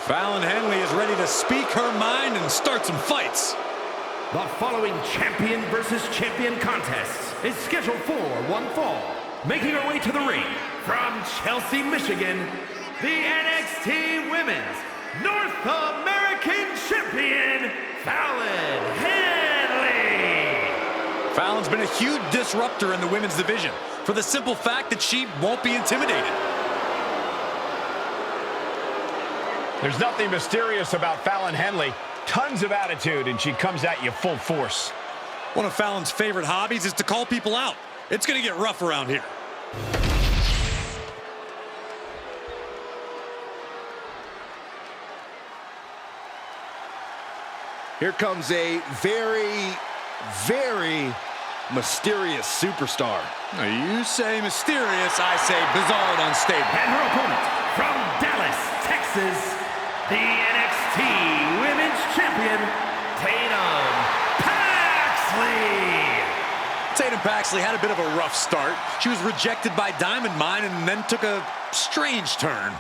Fallon Henley is ready to speak her mind and start some fights. The following champion versus champion contest is scheduled for one fall. Making her way to the ring from Chelsea, Michigan, the NXT Women's North American Champion, Fallon Henley. Fallon's been a huge disruptor in the women's division for the simple fact that she won't be intimidated. There's nothing mysterious about Fallon Henley. Tons of attitude, and she comes at you full force. One of Fallon's favorite hobbies is to call people out. It's going to get rough around here. Here comes a very, very mysterious superstar. Now, you say mysterious, I say bizarre and unstable. And her opponent from Dallas, Texas, the NXT Women's Champion, Tatum Paxley. Tatum Paxley had a bit of a rough start. She was rejected by Diamond Mine and then took a strange turn.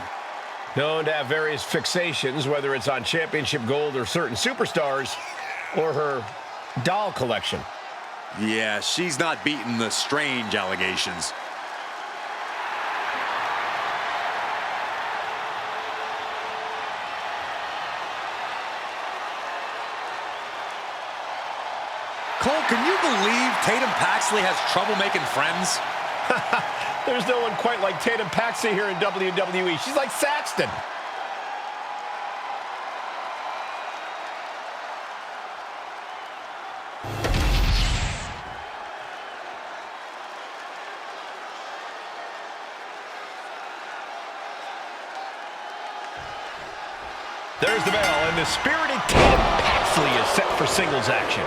Known to have various fixations, whether it's on championship gold or certain superstars, or her doll collection. Yeah, she's not beating the strange allegations. Cole, can you believe Tatum Paxley has trouble making friends? There's no one quite like Tatum Paxley here in WWE. She's like Saxton. There's the bell, and the spirited Tatum Paxley is set for singles action.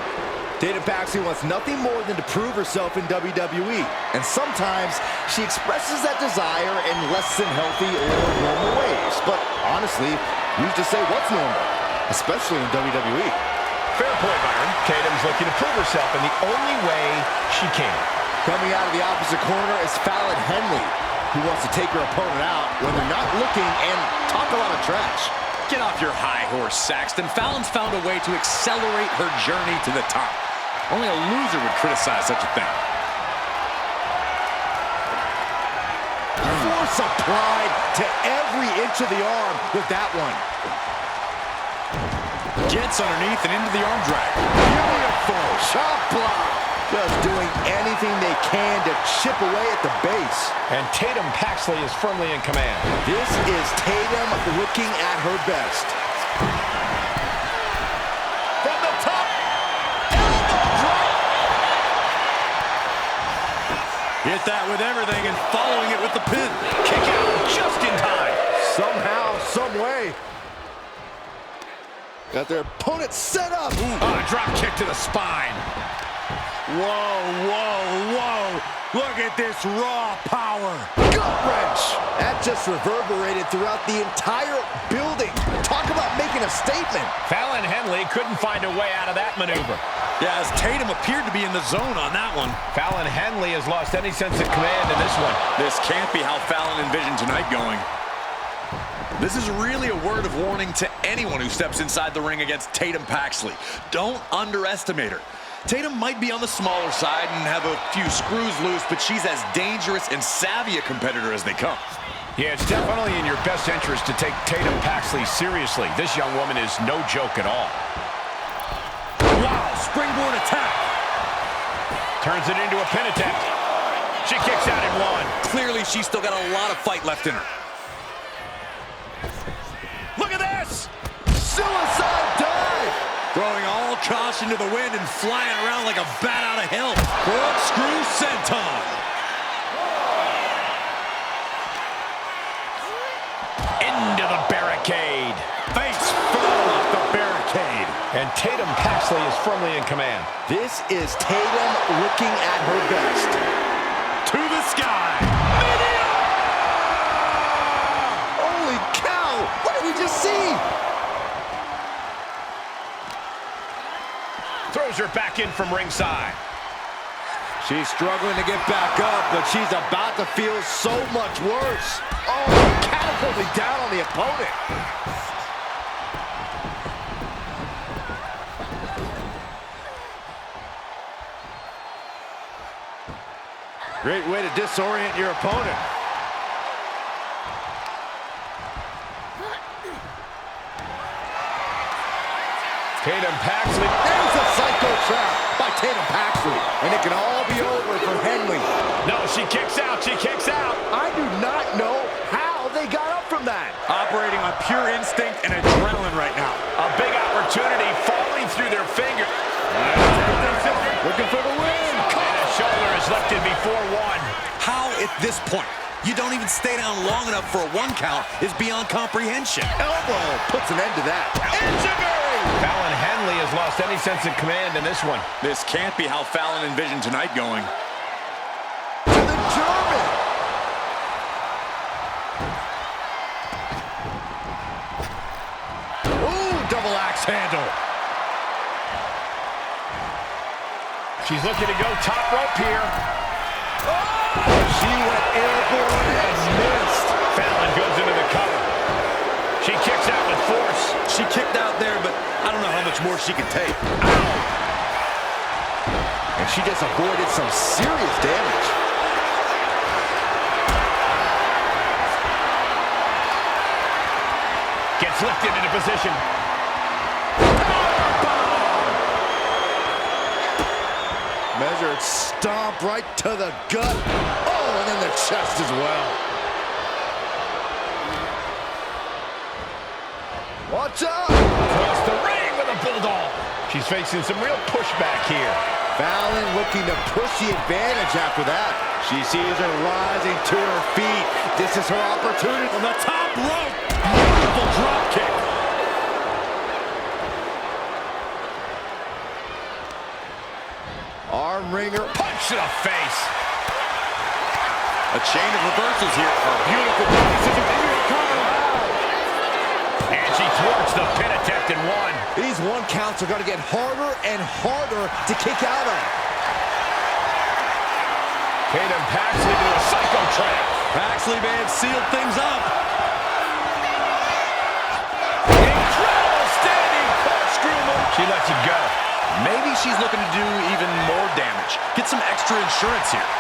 Tatum Paxley wants nothing more than to prove herself in WWE, and sometimes she expresses that desire in less than healthy or normal ways. But honestly, who's to say what's normal, especially in WWE? Fair point, Byron. Tatum's looking to prove herself in the only way she can. Coming out of the opposite corner is Fallon Henley, who wants to take her opponent out when they're not looking and talk a lot of trash. Get off your high horse, Saxton. Fallon's found a way to accelerate her journey to the top. Only a loser would criticize such a thing. Force applied to every inch of the arm with that one. Gets underneath and into the arm drag. Beautiful shot block. Just doing anything they can to chip away at the base. And Tatum Paxley is firmly in command. This is Tatum looking at her best. From the top. Hit that with everything and following it with the pin. Kick out just in time. Somehow, some way. Got their opponent set up. Drop kick to the spine. Whoa, whoa, whoa. Look at this raw power. Gut wrench. That just reverberated throughout the entire building. Talk about making a statement. Fallon Henley couldn't find a way out of that maneuver. Yeah, as Tatum appeared to be in the zone on that one. Fallon Henley has lost any sense of command in this one. This can't be how Fallon envisioned tonight going. This is really a word of warning to anyone who steps inside the ring against Tatum Paxley. Don't underestimate her. Tatum might be on the smaller side and have a few screws loose, but she's as dangerous and savvy a competitor as they come. Yeah, it's definitely in your best interest to take Tatum Paxley seriously. This young woman is no joke at all. Wow, springboard attack. Turns it into a pin attempt. She kicks out in one. Clearly, she's still got a lot of fight left in her. Look at this! Suicide dive! Throwing all caution to the wind and flying around like a bat out of hell. Corkscrew senton. Into the barricade. Face first off the barricade. And Tatum Paxley is firmly in command. This is Tatum looking at her best. To the sky. Holy cow! What did we just see? Throws her back in from ringside. She's struggling to get back up, but she's about to feel so much worse. Oh, catapulting down on the opponent. Great way to disorient your opponent. Tatum Paxley. There's a psycho trap by Tatum Paxley. And it can all be over for Henley. No, she kicks out. She kicks out. I do not know how they got up from that. Operating on pure instinct and adrenaline right now. A big opportunity falling through their fingers. Looking for the win. And a shoulder is lifted before one. How at this point you don't even stay down long enough for a 1 count is beyond comprehension. Elbow puts an end to that. Fallon Henley has lost any sense of command in this one. This can't be how Fallon envisioned tonight going. To the German. Ooh, double axe handle. She's looking to go top rope here. She went airborne and missed. Fallon goes into the cover. She kicks out with force. She kicked out there, but I don't know how much more she can take. And she just avoided some serious damage. Gets lifted into position. Measured stomp right to the gut. Oh, and then the chest as well. Watch out! Across the ring with a bulldog. She's facing some real pushback here. Fallon looking to push the advantage after that. She sees her rising to her feet. This is her opportunity. On the top rope. Beautiful drop kick. Arm wringer. Punch to the face. A chain of reversals here. A beautiful position. And she thwarts the pin attempt in one. These 1 counts are going to get harder and harder to kick out of. Tatum Paxley to a psycho trap. Paxley may have sealed things up. Incredible standing corkscrew move. She lets it go. Maybe she's looking to do even more damage. Get some extra insurance here.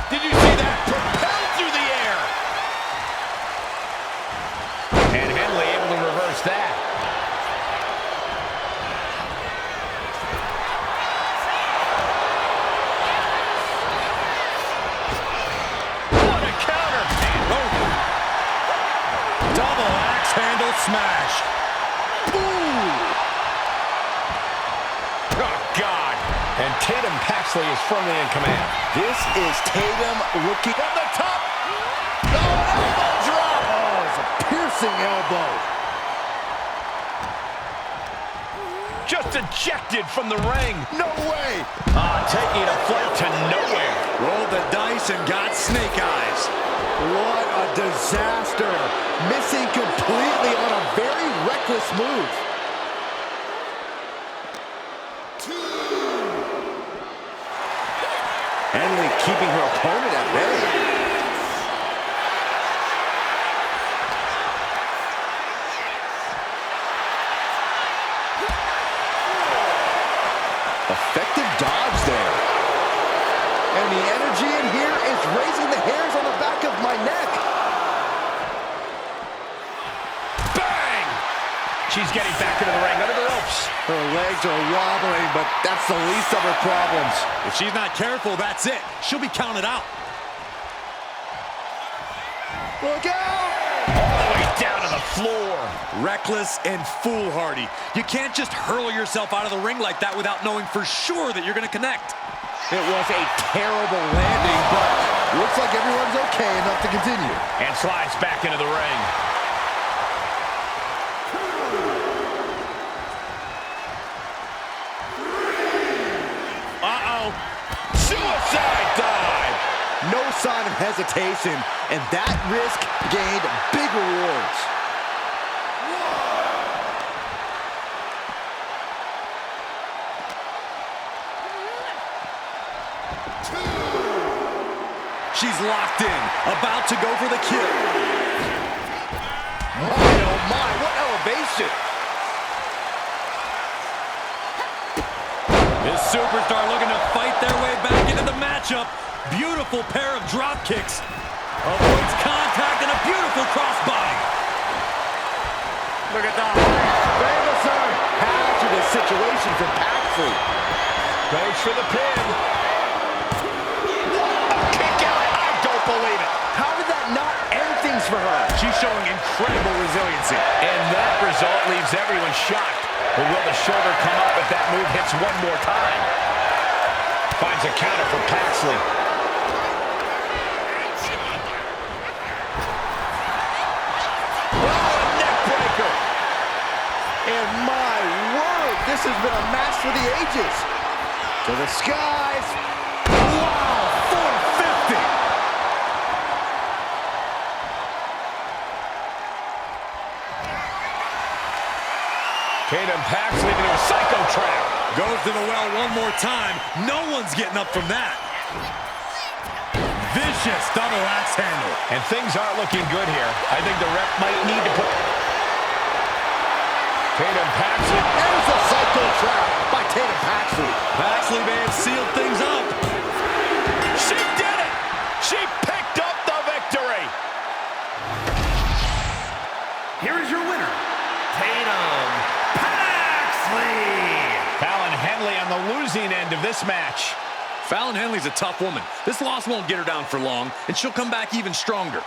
Did you see that? Propelled through the air. And Henley able to reverse that. What a counter. Double axe handle smash. Oh, God. And Tatum Paxley is firmly in command. This is Tatum looking from the top. Oh, elbow drop. Oh, it's a piercing elbow. Just ejected from the ring. No way. Taking a flight to nowhere. Rolled the dice and got snake eyes. What a disaster. Missing completely on a very reckless move. Henley keeping her opponent at bay. Effective dodge there. And the energy in here is raising the hairs on the back of my neck. Bang! She's getting back into the ring under the ropes. Her legs are wobbling, but that's the least of her problems. If she's not careful, that's it. She'll be counted out. Look out! All the way down to the floor. Reckless and foolhardy. You can't just hurl yourself out of the ring like that without knowing for sure that you're going to connect. It was a terrible landing, but looks like everyone's okay enough to continue. And slides back into the ring. Suicide dive! No sign of hesitation, and that risk gained big rewards. She's locked in, about to go for the kill. My, oh my, what elevation! This superstar looking to fight their way back into the matchup. Beautiful pair of drop kicks. Avoids contact and a beautiful crossbody. Look at that. Famous hazardous situation from Paxley. Goes for the pin. A kick out. I don't believe it. How did that not end things for her? She's showing incredible resiliency. And that result leaves everyone shocked. But will the shoulder come up if that move hits one more time? Finds a counter for Paxley. And my word, this has been a match for the ages. To the skies. Wow, 450. Tatum Paxley into a psycho trap. Goes to the well one more time. No one's getting up from that. Vicious double axe handle. And things aren't looking good here. I think the ref might need to put... Tatum Paxley. There's a psycho trap by Tatum Paxley. Paxley may have sealed things up. She did it! She picked up the victory! Here is your winner, Tatum Paxley. Fallon Henley on the losing end of this match. Fallon Henley's a tough woman. This loss won't get her down for long, and she'll come back even stronger.